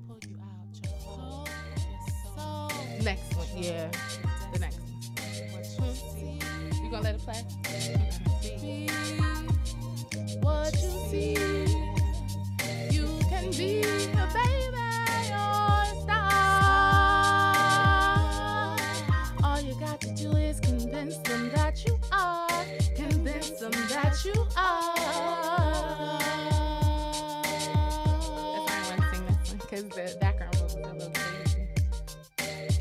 Pull you out your hole, your soul. Next one, yeah. The next one. You gonna let it play? Be what you see. You can be a baby or a star. All you got to do is convince them that you are. Convince them that you are. That's why I want to sing this one, because the background vocals are a little crazy.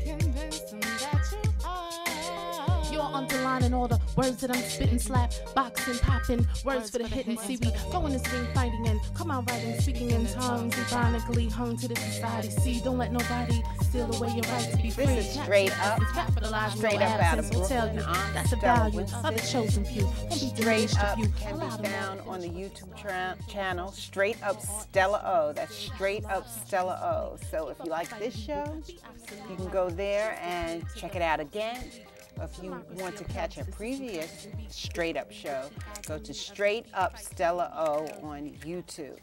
Convince them that you are. You're underlining all the words that I'm spitting, slap, boxing, popping, words for the hit and see we go in this ring fighting and come on writing, speaking in tongues, ironically hung to the society. See, don't let nobody steal away your right to be free. This is straight up out of will tell you that's the value of the chosen few. Straight Up can be found on the YouTube channel, Straight Up Stella O. That's Straight Up Stella O. So if you like this show, you can go there and check it out again. If you want to catch a previous Straight Up show, go to Straight Up Stella O on YouTube.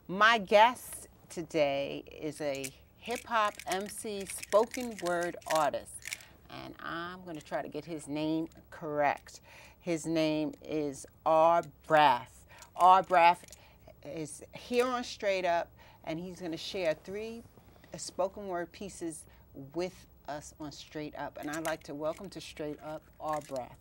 My guest today is a hip-hop MC spoken word artist, and I'm going to try to get his name correct. His name is R. Braff. R. Braff is here on Straight Up, and he's going to share 3 spoken word pieces with us on Straight Up. And I'd like to welcome to Straight Up R. Braff.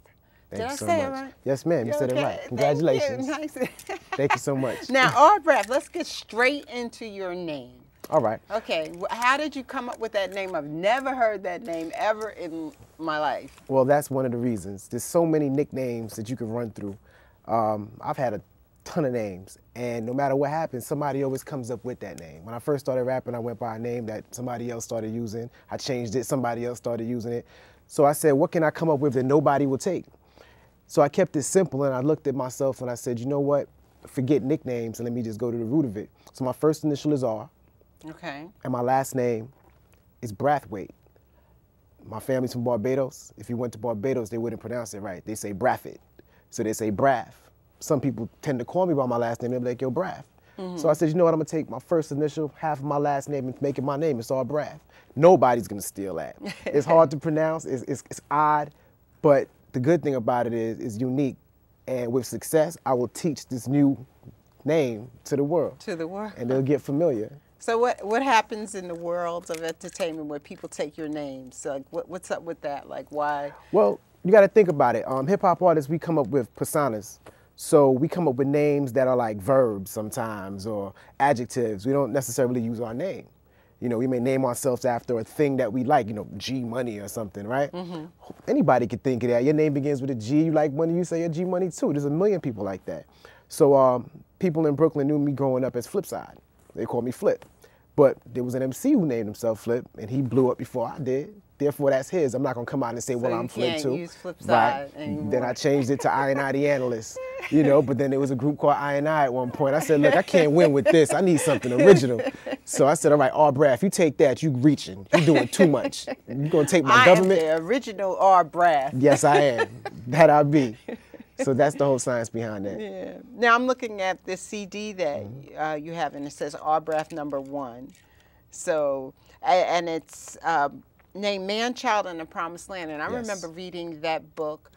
Did I say it right? Yes, ma'am. You said it right. Congratulations. Thank you. Thank you so much. Now, R. Braff, let's get straight into your name. All right. Okay, how did you come up with that name? I've never heard that name ever in my life. Well, that's one of the reasons. There's so many nicknames that you can run through. I've had a ton of names, and no matter what happens, somebody always comes up with that name. When I first started rapping, I went by a name that somebody else started using. I changed it, somebody else started using it. So I said, what can I come up with that nobody will take? So I kept it simple, and I looked at myself and I said, you know what? Forget nicknames and let me just go to the root of it. So my first initial is R. Okay. And my last name is Brathwaite. My family's from Barbados. If you went to Barbados, they wouldn't pronounce it right. They say Braffit. So they say Braff. Some people tend to call me by my last name. They'll be like, yo, Braff. So I said, you know what? I'm going to take my first initial, half of my last name, and make it my name. It's all Braff. Nobody's going to steal that. It's hard to pronounce. It's odd. But the good thing about it is it's unique. And with success, I will teach this new name to the world. To the world. And they'll get familiar. So what happens in the world of entertainment where people take your names? So like, what's up with that? Like, why? Well, you got to think about it. Hip-hop artists, we come up with personas. So we come up with names that are like verbs sometimes or adjectives. We don't necessarily use our name. You know, we may name ourselves after a thing that we like, you know, G Money or something, right? Anybody could think of that. Your name begins with a G, you like money, you say a G Money too. There's a million people like that. So people in Brooklyn knew me growing up as Flipside. They called me Flip. But there was an MC who named himself Flip, and he blew up before I did. Therefore, that's his. I'm not going to come out and say, well, I'm Flip too. So you can't use Flipside anymore. Then I changed it to I&I the Analyst, you know, but then there was a group called I&I at one point. I said, look, I can't win with this. I need something original. So I said, all right, R. Braff, you take that, you reaching. You're doing too much. You're going to take my government. I am the original R. Braff. Yes, I am. That I be. So that's the whole science behind that. Yeah. Now I'm looking at this CD that you have, and it says R. Braff #1. So, and it's named Man, Child, and the Promised Land. And I remember reading that book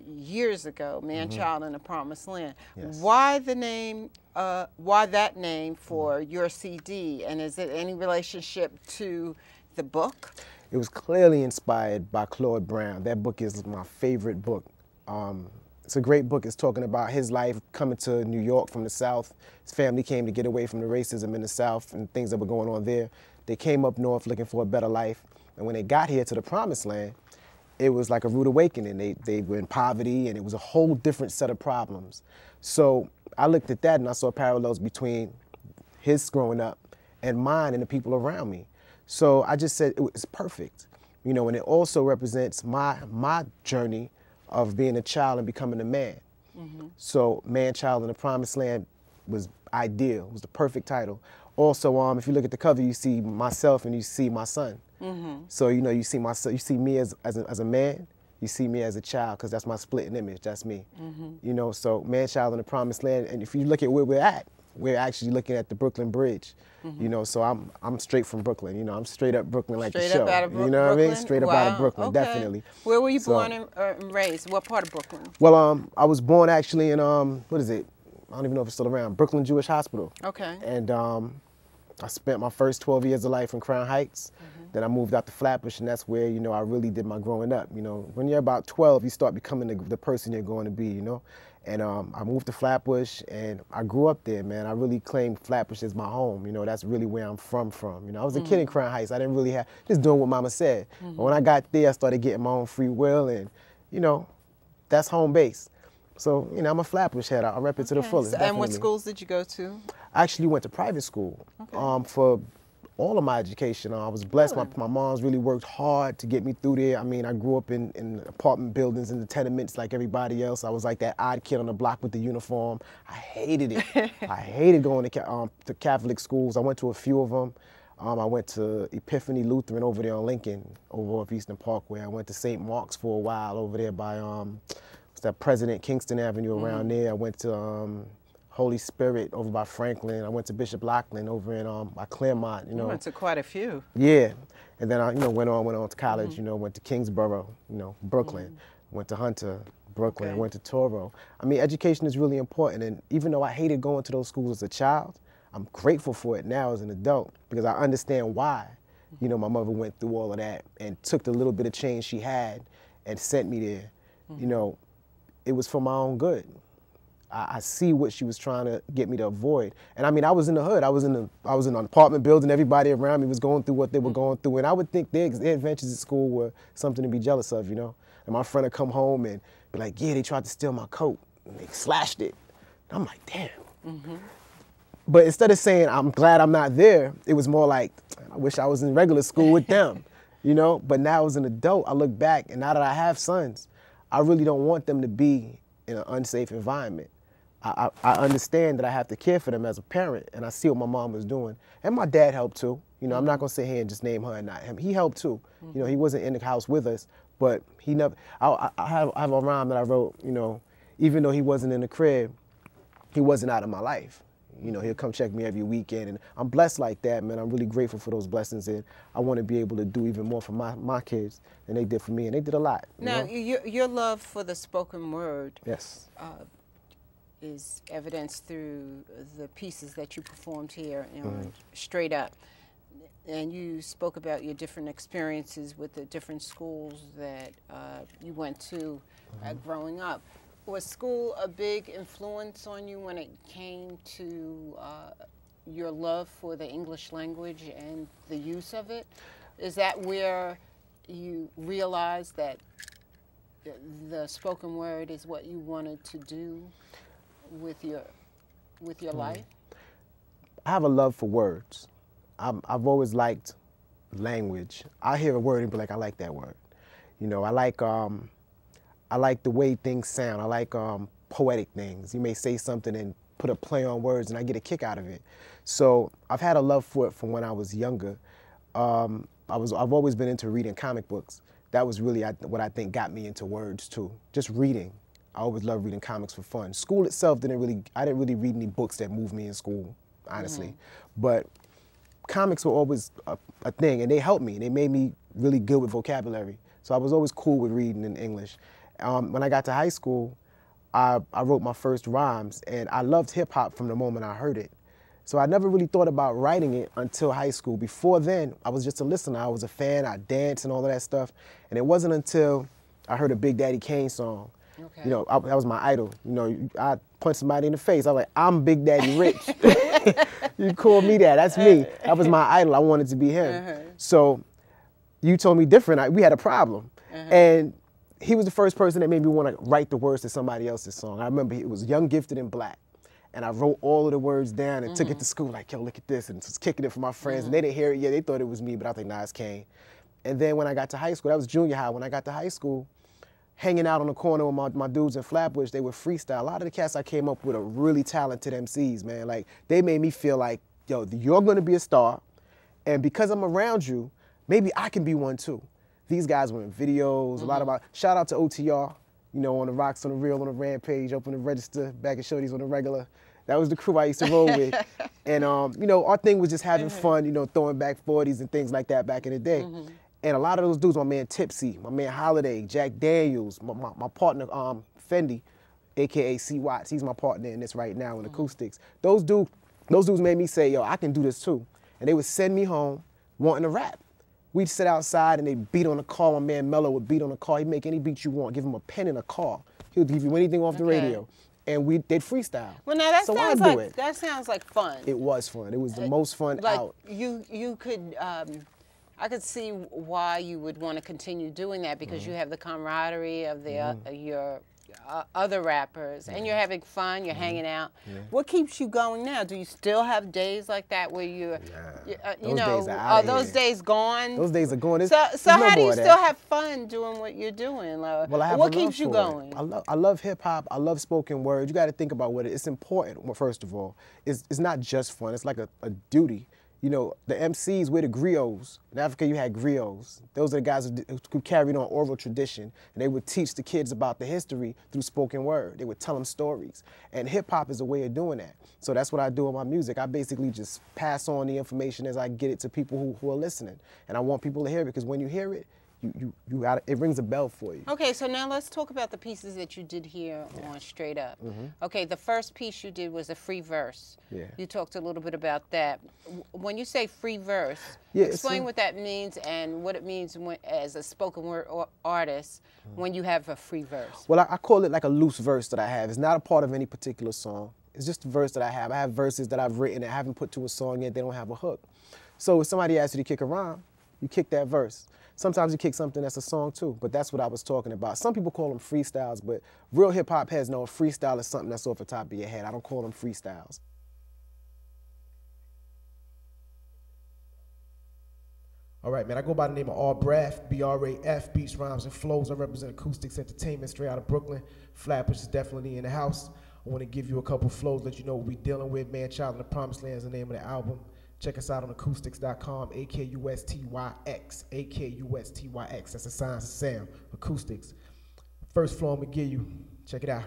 years ago, Man, Child, and the Promised Land. Why the name, why that name for your CD? And is it any relationship to the book? It was clearly inspired by Claude Brown. That book is my favorite book. It's a great book. It's talking about his life coming to New York from the South. His family came to get away from the racism in the South and things that were going on there. They came up north looking for a better life. And when they got here to the Promised Land, it was like a rude awakening. They were in poverty, and it was a whole different set of problems. So I looked at that, and I saw parallels between his growing up and mine and the people around me. So I just said it's perfect. You know, and it also represents my journey of being a child and becoming a man. So Man, Child, and the Promised Land was ideal. It was the perfect title. Also, if you look at the cover, you see myself and you see my son. So, you know, you see my son, you see me as a man, you see me as a child, because that's my splitting image, that's me. You know, so Man, Child, and the Promised Land, and if you look at where we're at, we're actually looking at the Brooklyn Bridge. You know, so I'm straight from Brooklyn. You know, I'm straight up Brooklyn like the show. Straight up out of You know what I mean? Straight up out of Wow, Brooklyn, okay. definitely. Where were you So- born and raised? What part of Brooklyn? Well, I was born actually in what is it? I don't even know if it's still around. Brooklyn Jewish Hospital. Okay. And I spent my first 12 years of life in Crown Heights. Then I moved out to Flatbush, and that's where, you know, I really did my growing up. You know, when you're about 12, you start becoming the person you're going to be, you know. And I moved to Flatbush, and I grew up there, man. I really claim Flatbush as my home. You know, that's really where I'm from. You know, I was a kid in Crown Heights. I didn't really have, just doing what Mama said. But when I got there, I started getting my own free will, and, you know, that's home base. So, you know, I'm a Flatbush head. I rep it to the fullest. And what definitely. schools did you go to? I actually went to private school for all of my education. I was blessed. My mom's really worked hard to get me through there. I mean, I grew up in apartment buildings, in the tenements like everybody else. I was like that odd kid on the block with the uniform. I hated it. I hated going to Catholic schools. I went to a few of them. I went to Epiphany Lutheran over there on Lincoln, over off Eastern Parkway. I went to St. Mark's for a while over there by what's that, President Kingston Avenue around there. I went to Holy Spirit over by Franklin. I went to Bishop Lockland over in by Claremont. You know, went to quite a few. Yeah, and then I, you know, went on to college. You know, went to Kingsborough. You know, Brooklyn. Went to Hunter, Brooklyn. Went to Toro. I mean, education is really important, and even though I hated going to those schools as a child, I'm grateful for it now as an adult because I understand why. You know, my mother went through all of that and took the little bit of change she had and sent me there. You know, it was for my own good. I see what she was trying to get me to avoid. And I mean, I was in the hood. I was in an apartment building. Everybody around me was going through what they were going through. And I would think their adventures at school were something to be jealous of, you know? And my friend would come home and be like, yeah, they tried to steal my coat. And they slashed it. And I'm like, damn. But instead of saying, I'm glad I'm not there, it was more like, I wish I was in regular school with them, you know? But now as an adult, I look back, and now that I have sons, I really don't want them to be in an unsafe environment. I understand that I have to care for them as a parent, and I see what my mom was doing. And my dad helped too. You know, I'm not gonna sit here and just name her and not him. He helped too. You know, he wasn't in the house with us, but he never, I have a rhyme that I wrote, you know, even though he wasn't in the crib, he wasn't out of my life. You know, he'll come check me every weekend, and I'm blessed like that, man. I'm really grateful for those blessings, and I want to be able to do even more for my kids than they did for me, and they did a lot. Now, know? your love for the spoken word Yes. is evidenced through the pieces that you performed here, you know, straight up. And you spoke about your different experiences with the different schools that you went to growing up. Was school a big influence on you when it came to your love for the English language and the use of it? Is that where you realized that the spoken word is what you wanted to do with your life? I have a love for words. I've always liked language. I hear a word and be like, I like that word. You know, I like the way things sound. I like poetic things. You may say something and put a play on words, and I get a kick out of it. So I've had a love for it from when I was younger. I've always been into reading comic books. That was really what I think got me into words too. Just reading. I always loved reading comics for fun. School itself I didn't really read any books that moved me in school, honestly. But comics were always a thing, and they helped me. They made me really good with vocabulary. So I was always cool with reading in English. When I got to high school, I wrote my first rhymes, and I loved hip hop from the moment I heard it. So I never really thought about writing it until high school. Before then, I was just a listener. I was a fan. I danced and all of that stuff. And it wasn't until I heard a Big Daddy Kane song. Okay. You know, that was my idol. You know, I punched somebody in the face. I was like, I'm Big Daddy Rich. You call me that. That's me. That was my idol. I wanted to be him. So you told me different. We had a problem. And he was the first person that made me want to write the words to somebody else's song. I remember it was Young, Gifted, and Black. And I wrote all of the words down and took it to school like, yo, look at this. And was kicking it for my friends. And they didn't hear it yet. They thought it was me, but I was like, nah, it's Kane. And then when I got to high school, that was junior high. When I got to high school, hanging out on the corner with my dudes in Flatbush, they would freestyle. A lot of the cats I came up with are really talented MCs, man. Like, they made me feel like, yo, you're going to be a star. And because I'm around you, maybe I can be one too. These guys were in videos, a lot of shout out to OTR, you know, on the Rocks, on the Real, on the Rampage, Open the Register, back at Shorty's on the regular. That was the crew I used to roll with. And, you know, our thing was just having fun, you know, throwing back 40s and things like that back in the day. And a lot of those dudes, my man Tipsy, my man Holiday, Jack Daniels, my partner Fendi, AKA C. Watts, he's my partner in this right now in acoustics. Those dudes made me say, yo, I can do this too. And they would send me home wanting to rap. We'd sit outside and they'd beat on the car. My man Mello would beat on the car. He'd make any beat you want, give him a pen and a car. He would give you anything off the radio. And they'd freestyle. Well, now that so sounds like fun. It was fun. It was the most fun out. You could, I could see why you would want to continue doing that because you have the camaraderie of the your other rappers, and you're having fun. You're hanging out. What keeps you going now? Do you still have days like that where you know, are those days gone? Those days are gone. So how do you still have fun doing what you're doing? What keeps you going? I love hip hop. I love spoken word. You got to think about what it's important. Well, first of all, it's not just fun. It's like a duty. You know, the MCs, we're the griots. In Africa, you had griots. Those are the guys who carried on oral tradition, and they would teach the kids about the history through spoken word. They would tell them stories. And hip-hop is a way of doing that. So that's what I do with my music. I basically just pass on the information as I get it to people who are listening. And I want people to hear it, because when you hear it, it rings a bell for you. Okay, so now let's talk about the pieces that you did here on Straight Up. Okay, the first piece you did was a free verse. Yeah. You talked a little bit about that. When you say free verse, explain what that means and what it means as a spoken word artist when you have a free verse. Well, I call it like a loose verse that I have. It's not a part of any particular song. It's just a verse that I have. I have verses that I've written that I haven't put to a song yet. They don't have a hook. So if somebody asks you to kick a rhyme, you kick that verse. Sometimes you kick something that's a song too, but that's what I was talking about. Some people call them freestyles, but real hip hop heads know a freestyle is something that's off the top of your head. I don't call them freestyles. All right, man, I go by the name of R Braf, B-R-A-F, beats, rhymes, and flows. I represent Acoustics Entertainment straight out of Brooklyn. Flatbush is definitely in the house. I want to give you a couple flows, let you know what we're dealing with. Man Child in the Promised Land is the name of the album. Check us out on acoustics.com, A-K-U-S-T-Y-X, A-K-U-S-T-Y-X. That's the Science of Sound, Acoustics. First flow I'm going to give you, check it out.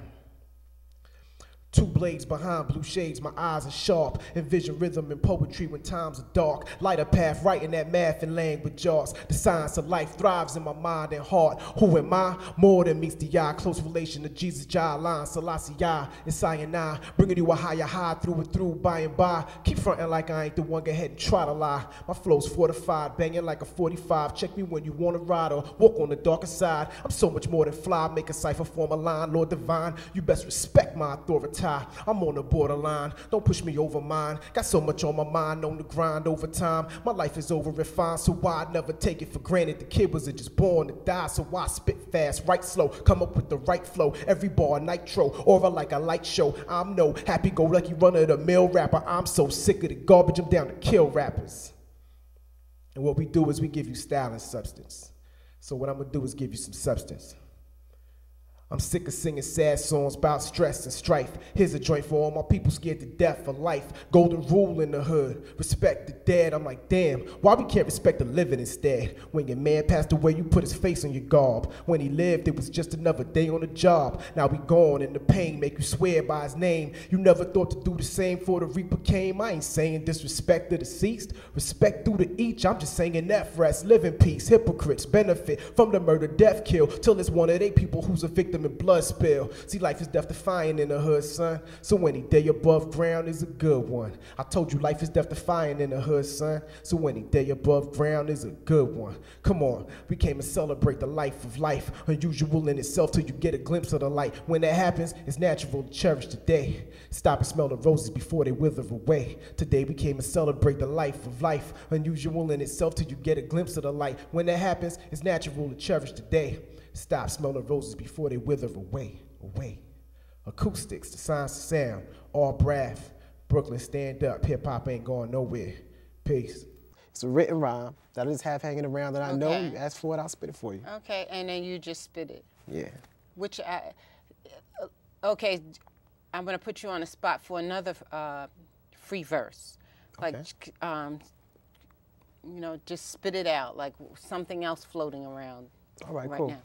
Two blades behind blue shades, my eyes are sharp. Envision rhythm and poetry when times are dark. Light a path, writing that math and language arts. The science of life thrives in my mind and heart. Who am I? More than meets the eye. Close relation to Jesus, Jah, Lion, Selassie, and Sinai. Bringing you a higher high through and through, by and by. Keep fronting like I ain't the one, go ahead and try to lie. My flow's fortified, banging like a 45. Check me when you want to ride or walk on the darker side. I'm so much more than fly, make a cipher, form a line. Lord divine, you best respect my authority. I'm on the borderline, don't push me over mine. Got so much on my mind, on the grind over time. My life is over refined, so I'd never take it for granted. The kid wasn't just born to die, so I spit fast, write slow, come up with the right flow. Every bar nitro, aura like a light show. I'm no happy-go-lucky run-of-the-mill rapper. I'm so sick of the garbage, I'm down to kill rappers. And what we do is we give you style and substance. So what I'm gonna do is give you some substance. I'm sick of singing sad songs about stress and strife. Here's a joint for all my people scared to death for life. Golden rule in the hood, respect the dead. I'm like, damn, why we can't respect the living instead? When your man passed away, you put his face on your garb. When he lived, it was just another day on the job. Now we gone and the pain make you swear by his name. You never thought to do the same for the reaper came. I ain't saying disrespect the deceased, respect due to each. I'm just saying that rest, live in peace. Hypocrites benefit from the murder, death, kill, till it's one of they people who's a victim and blood spill. See, life is death defying in the hood, son. So any day above ground is a good one. I told you life is death defying in the hood, son. So any day above ground is a good one. Come on, we came to celebrate the life of life, unusual in itself till you get a glimpse of the light. When that happens, it's natural to cherish the day. Stop and smell the roses before they wither away. Today we came to celebrate the life of life, unusual in itself till you get a glimpse of the light. When that happens, it's natural to cherish the day. Stop, smell the roses before they wither away, away. Acoustics, the Science of Sound, all Braf, Brooklyn, stand up, hip hop ain't going nowhere. Peace. It's a written rhyme that I just have hanging around that I know. You ask for it, I'll spit it for you. Okay, and then you just spit it. Yeah. Okay, I'm gonna put you on the spot for another free verse. Like, Okay. You know, just spit it out, like something else floating around. All right, right cool. now.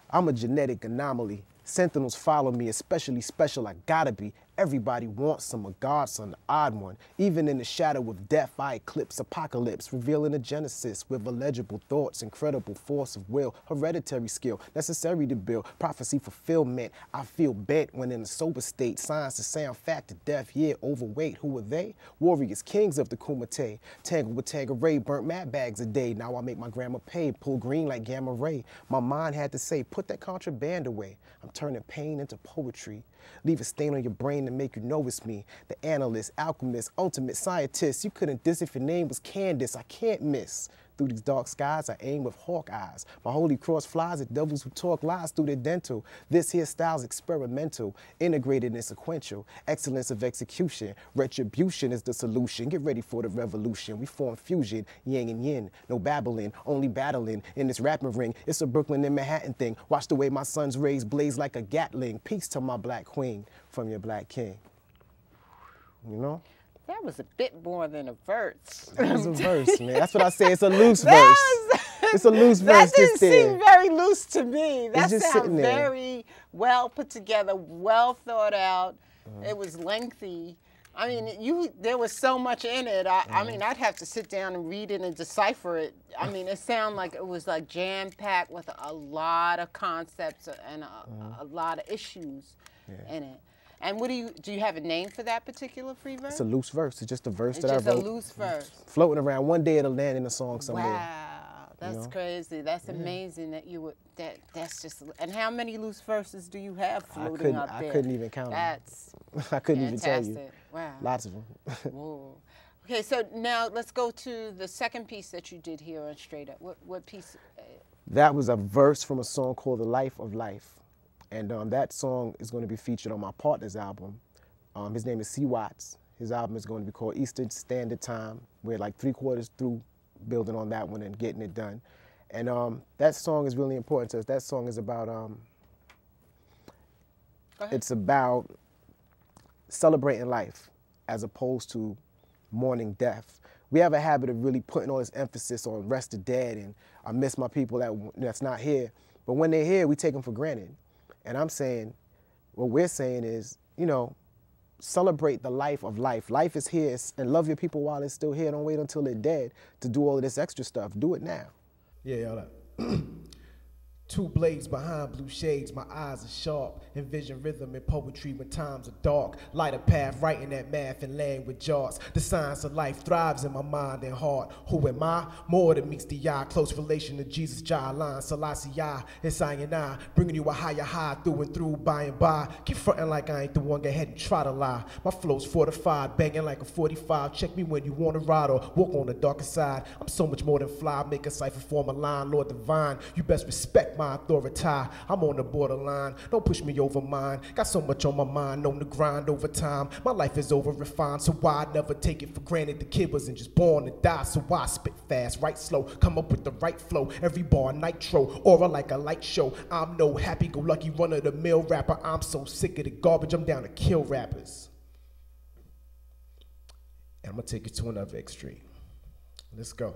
I'm a genetic anomaly. Sentinels follow me, especially special, I gotta be. Everybody wants some, a godson, the odd one. Even in the shadow of death, I eclipse apocalypse, revealing a genesis with illegible thoughts, incredible force of will, hereditary skill, necessary to build, prophecy fulfillment. I feel bent when in a sober state, signs to sound fact to death, yeah, overweight. Who are they? Warriors, kings of the Kumite. Tangled with Tangeray, burnt mad bags a day. Now I make my grandma pay, pull green like gamma ray. My mind had to say, put that contraband away. I'm turning pain into poetry. Leave a stain on your brain to make you know it's me. The analyst, alchemist, ultimate scientist. You couldn't diss if your name was Candace. I can't miss. Through these dark skies, I aim with hawk eyes. My holy cross flies at devils who talk lies through their dental. This here style's experimental, integrated and sequential. Excellence of execution. Retribution is the solution. Get ready for the revolution. We form fusion, yang and yin. No babbling, only battling. In this rapping ring, it's a Brooklyn and Manhattan thing. Watch the way my sun's rays blaze like a Gatling. Peace to my black queen from your black king. You know? That was a bit more than a verse. It's a verse, man. That's what I say. It's a loose verse. It's a loose verse. That didn't seem very loose to me. That just sounds sitting there. very well put together, well thought out. It was lengthy. I mean, there was so much in it. I mean, I'd have to sit down and read it and decipher it. I mean, it sounded like it was like jam-packed with a lot of concepts and a lot of issues in it. And what do you have a name for that particular free verse? It's a loose verse. It's just a verse that I wrote. It's just a loose verse. Floating around. One day it'll land in a song somewhere. Wow, that's crazy. That's amazing that you would. That's just. And how many loose verses do you have floating up there? I couldn't even count them. That's. I couldn't even tell you. Fantastic. Wow. Lots of them. Whoa. Okay, so now let's go to the second piece that you did here on Straight Up. What piece? That was a verse from a song called "The Life of Life." And that song is going to be featured on my partner's album. His name is C. Watts. His album is going to be called Eastern Standard Time. We're like 3/4 through building on that one and getting it done. And that song is really important to us. That song is about, it's about celebrating life as opposed to mourning death. We have a habit of really putting all this emphasis on rest the dead and I miss my people that's not here. But when they're here, we take them for granted. And I'm saying, what we're saying is, you know, celebrate the life of life. Life is here, and love your people while it's still here. Don't wait until they're dead to do all of this extra stuff. Do it now. Yeah, all right. Two blades behind blue shades, my eyes are sharp. Envision rhythm and poetry when times are dark. Light a path, writing that math and language arts. The science of life thrives in my mind and heart. Who am I? More than meets the eye. Close relation to Jesus, Jah line, Selassie I, and Sinai. Bringing you a higher high through and through, by and by. Keep fronting like I ain't the one, go ahead and try to lie. My flow's fortified, banging like a 45. Check me when you want to ride or walk on the darker side. I'm so much more than fly, make a cipher form a line, Lord divine. You best respect my authority. I'm on the borderline. Don't push me over mine. Got so much on my mind, on the grind over time. My life is over refined, so why never take it for granted? The kid wasn't just born to die, so why spit fast, write slow, come up with the right flow. Every bar nitro, aura like a light show. I'm no happy-go-lucky run-of-the-mill rapper. I'm so sick of the garbage, I'm down to kill rappers. And I'm gonna take it to another extreme. Let's go.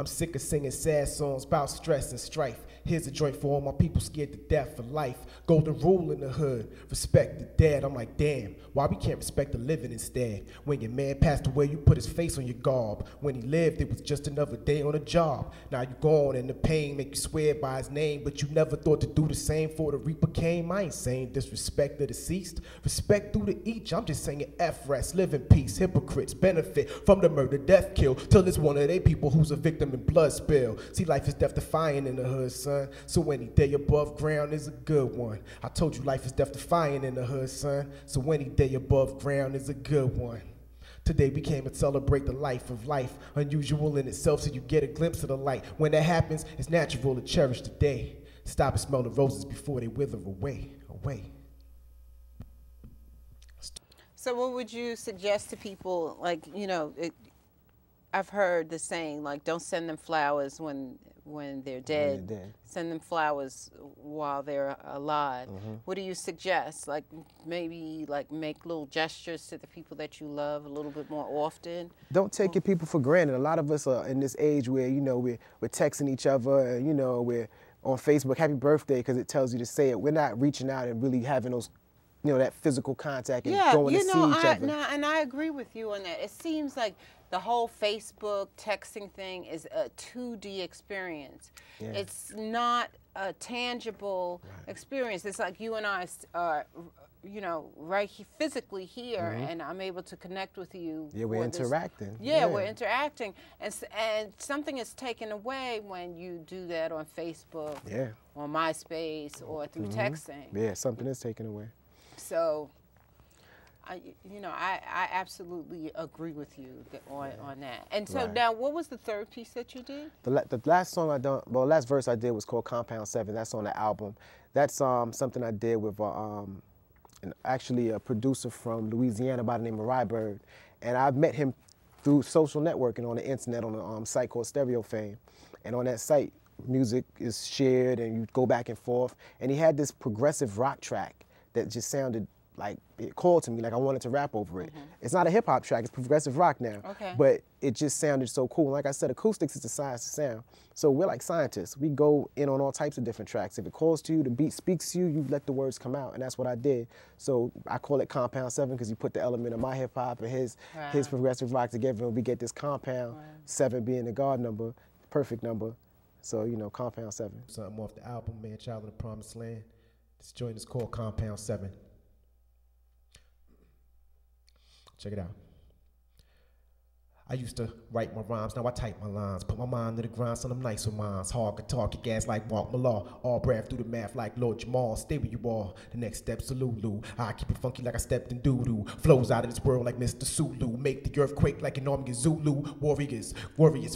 I'm sick of singing sad songs about stress and strife. Here's a joint for all my people scared to death for life. Golden rule in the hood, respect the dead. I'm like, damn, why we can't respect the living instead? When your man passed away, you put his face on your garb. When he lived, it was just another day on the job. Now you gone and the pain make you swear by his name, but you never thought to do the same for the reaper came. I ain't saying disrespect the deceased. Respect due to each, I'm just saying F rest, live in peace. Hypocrites benefit from the murder, death, kill, till it's one of they people who's a victim in blood spill. See, life is death defying in the hood, son. So any day above ground is a good one. I told you life is death defying in the hood, son. So any day above ground is a good one. Today we came to celebrate the life of life, unusual in itself, so you get a glimpse of the light. When that happens, it's natural to cherish the day. Stop and smell the roses before they wither away. So what would you suggest to people, like, you know, I've heard the saying, like, don't send them flowers when they're dead. Send them flowers while they're alive. What do you suggest? Like, maybe like make little gestures to the people that you love a little bit more often? Don't take your people for granted. A lot of us are in this age where, you know, we're texting each other and, you know, we're on Facebook, happy birthday, because it tells you to say it. We're not reaching out and really having those, that physical contact and going to see each other. And I agree with you on that. It seems like the whole Facebook texting thing is a 2D experience. Yeah. It's not a tangible experience. It's like you and I are, physically here, and I'm able to connect with you. Yeah, we're interacting. We're interacting. And something is taken away when you do that on Facebook, on MySpace, or through texting. Yeah, something is taken away. So, I absolutely agree with you on that. And so now, what was the third piece that you did? The last song last verse I did was called Compound 7. That's on the album. That's something I did with actually a producer from Louisiana by the name of Rybird. And I met him through social networking on the internet on a site called Stereo Fame. And on that site, music is shared and you go back and forth. And he had this progressive rock track that just sounded like, it called to me like I wanted to rap over it. It's not a hip hop track, it's progressive rock now. Okay. But it just sounded so cool. And like I said, acoustics is the science of sound. So we're like scientists. We go in on all types of different tracks. If it calls to you, the beat speaks to you, you let the words come out. And that's what I did. So I call it Compound 7 because he put the element of my hip hop and his progressive rock together, and we get this compound, 7 being the God number, perfect number. So, Compound 7. Something off the album, Man Child of the Promised Land. This joint is called Compound 7. Check it out. I used to write my rhymes, now I type my lines. Put my mind to the grind, son, I'm nice with mines. Hard guitar, kick ass like Mark Millar. All breath through the math like Lord Jamal. Stay where you are, the next step's a Lulu. I keep it funky like I stepped in doo-doo. Flows out of this world like Mr. Sulu. Make the earthquake like an army of Zulu. Warriors,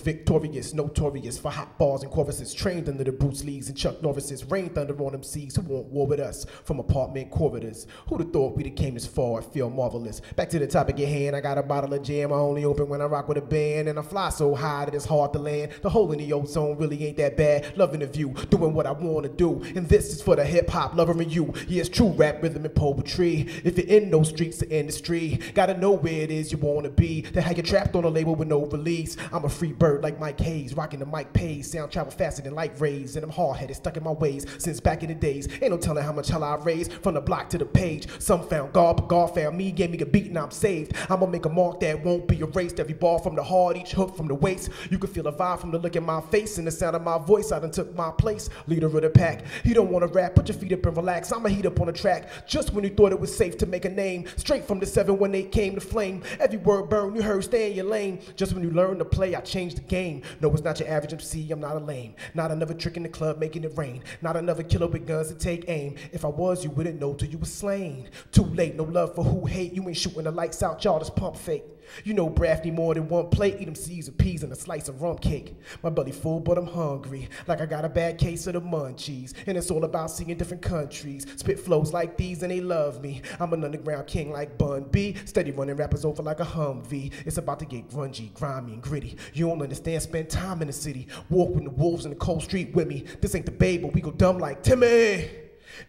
victorious, notorious. For hot bars and choruses. Trained under the Bruce Lees and Chuck Norrises. Rain thunder on them seas who want war with us. From apartment corridors. Who'd have thought we'd have came this far? I feel marvelous. Back to the topic at hand, I got a bottle of jam I only open when I rock with a band, and I fly so high that it's hard to land. The hole in the ozone really ain't that bad. Loving the view, doing what I wanna do, and this is for the hip hop lover in you. Yeah, it's true rap, rhythm, and poetry. If you're in those streets, the industry, gotta know where it is you wanna be. To have you trapped on a label with no release. I'm a free bird like Mike Hayes, rocking the mic pays. Sound travel faster than light rays, and I'm hard-headed, stuck in my ways since back in the days. Ain't no telling how much hell I raised from the block to the page. Some found God, but God found me, gave me a beat, and I'm saved. I'ma make a mark that won't be erased. Every bar from the heart, each hook from the waist. You can feel a vibe from the look in my face and the sound of my voice. I done took my place, leader of the pack. You don't wanna rap, put your feet up and relax. I'ma heat up on the track, just when you thought it was safe to make a name. Straight from the 718 came the flame. Every word burned, you heard stay in your lane. Just when you learn to play, I changed the game. No, it's not your average MC, I'm not a lame. Not another trick in the club making it rain. Not another killer with guns to take aim. If I was, you wouldn't know till you were slain. Too late, no love for who hate. You ain't shooting the lights out, y'all just pump fake. You know Braff need more than one plate. Eat them C's and peas and a slice of rum cake. My belly full, but I'm hungry. Like I got a bad case of the munchies. And it's all about seeing different countries. Spit flows like these and they love me. I'm an underground king like Bun B. Steady running rappers over like a Humvee. It's about to get grungy, grimy, and gritty. You don't understand, spend time in the city. Walk with the wolves in the cold street with me. This ain't the babe, but we go dumb like Timmy.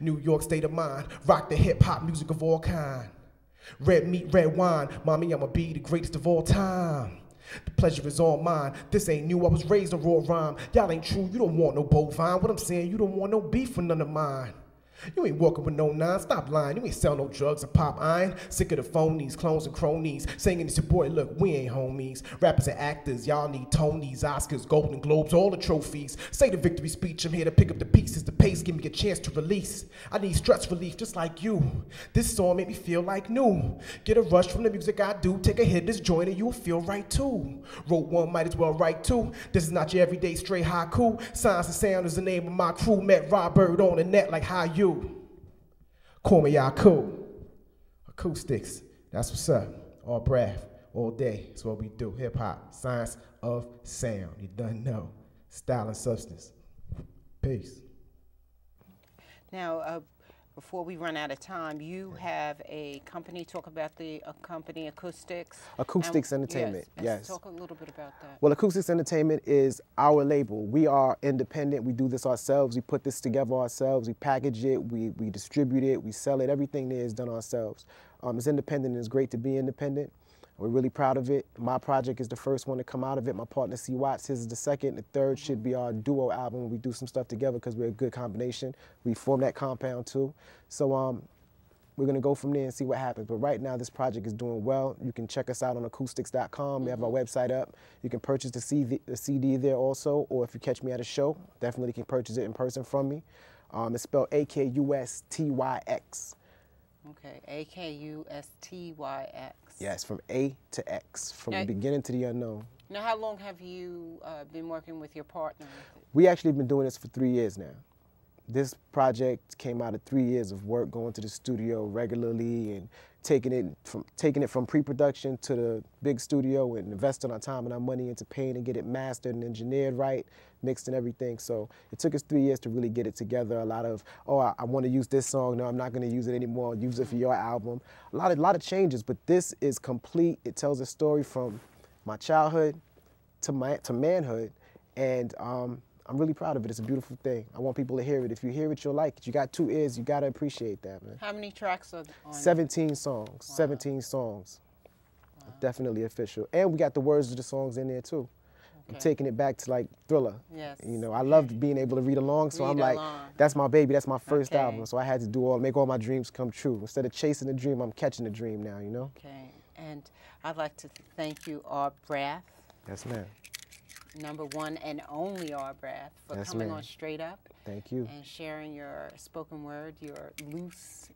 New York state of mind. Rock the hip-hop music of all kind. Red meat, red wine, mommy, I'ma be the greatest of all time. The pleasure is all mine. This ain't new, I was raised on raw rhyme. Y'all ain't true, you don't want no bovine. What I'm saying, you don't want no beef with none of mine. You ain't walking with no nine, stop lying. You ain't sell no drugs or pop iron. Sick of the phonies, clones and cronies. Singing it's your boy, look, we ain't homies. Rappers and actors, y'all need Tonys, Oscars, Golden Globes, all the trophies. Say the victory speech, I'm here to pick up the pieces. The pace, give me a chance to release. I need stress relief just like you. This song made me feel like new. Get a rush from the music I do. Take a hit, this joint, and you'll feel right too. Wrote one, might as well write two. This is not your everyday straight haiku. Science and Sound is the name of my crew. Met Rybird on the net like how you. Call me Yaku. Acoustics, that's what's up. All breath, all day, that's what we do. Hip hop, science of sound. You done know. Style and substance. Peace. Now, before we run out of time, you have a company. Talk about the company Acoustics. Acoustics Entertainment, yes. Talk a little bit about that. Well, Acoustics Entertainment is our label. We are independent. We do this ourselves. We put this together ourselves. We package it. We distribute it. We sell it. Everything there is done ourselves. It's independent, and it's great to be independent. We're really proud of it. My project is the first one to come out of it. My partner C. Watts, his is the second. The third should be our duo album. We do some stuff together because we're a good combination. We form that compound too. So we're gonna go from there and see what happens. But right now, this project is doing well. You can check us out on acoustics.com. We have our website up. You can purchase the CD there also, or if you catch me at a show, definitely can purchase it in person from me. It's spelled AKUSTYX. Okay, AKUSTYX. Yes, from A to X, from the beginning to the unknown. Now, how long have you been working with your partner? We actually been doing this for 3 years now. This project came out of 3 years of work, going to the studio regularly and taking it from pre-production to the big studio and investing our time and our money into paint and get it mastered and engineered right, mixed and everything. So it took us 3 years to really get it together. A lot of, oh, I want to use this song. No, I'm not going to use it anymore. I'll use it for your album. A lot of changes, but this is complete. It tells a story from my childhood to manhood, and I'm really proud of it. It's a beautiful thing. I want people to hear it. If you hear it, you'll like it. You got 2 ears, you gotta appreciate that, man. How many tracks are on? 17 songs. Wow. 17 songs. Wow. Definitely official. And we got the words of the songs in there too. Okay. I'm taking it back to like Thriller. Yes. You know, I loved being able to read along, so I'm like, that's my baby, that's my first album. So I had to make all my dreams come true. Instead of chasing the dream, I'm catching the dream now, you know? Okay. And I'd like to thank you, Art Braff. Yes, ma'am. #1 and only Art Braff, for coming on Straight Up. Thank you. And sharing your spoken word, your loose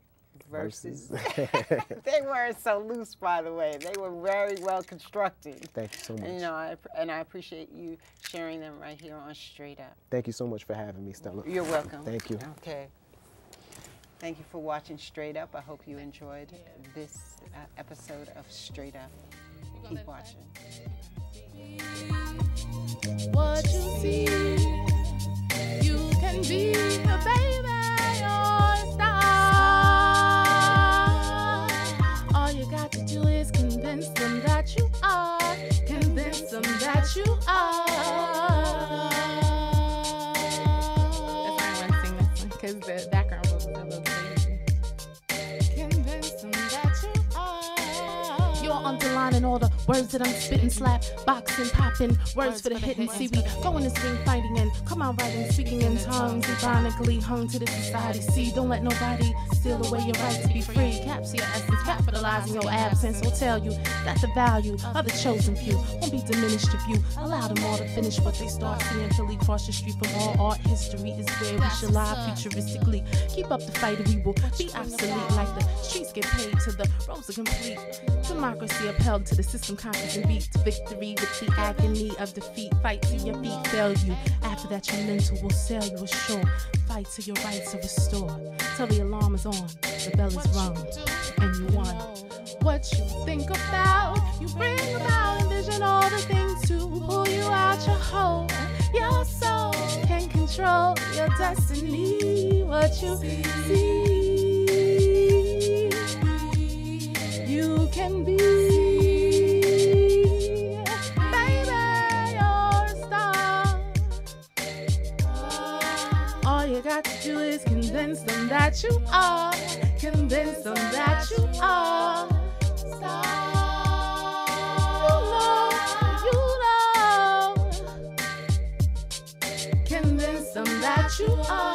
verses. They weren't so loose, by the way. They were very well constructed. Thank you so much. And, you know, I appreciate you sharing them right here on Straight Up. Thank you so much for having me, Stella. You're welcome. Thank you. Okay. Thank you for watching Straight Up. I hope you enjoyed this episode of Straight Up. Keep watching. What you see, you can be a baby or a star. All you got to do is convince them that you are. Convince them that you are. That's why I want to sing this one, because the background vocals are a little crazy. Convince them that you are. You're underlining all the words that I'm spitting, slap, boxing, popping, words for the hidden. See, we go in this ring fighting and come out writing, speaking in tongues, ironically hung to the society. See, don't let nobody steal away your right to be free. Capture your essence, capitalizing your absence will tell you that the value of the chosen few won't be diminished if you allow them all to finish what they start. Seeing Philly cross the street from all art history is where we should lie futuristically. Keep up the fight, we will be obsolete like the streets get paid till the roads are complete. Democracy upheld to the system conquers and beat to victory with the agony of defeat. Fight till your feet fail you. After that, your mental will sail you ashore. Fight till your rights are restored. Till the alarm is on, the bell is rung, and you won. What you think about, you bring about, envision all the things to pull you out your hole. Your soul can control your destiny. What you see, you can be. You got to do is convince them that you are. Convince them that you are. You know. Convince them that you are.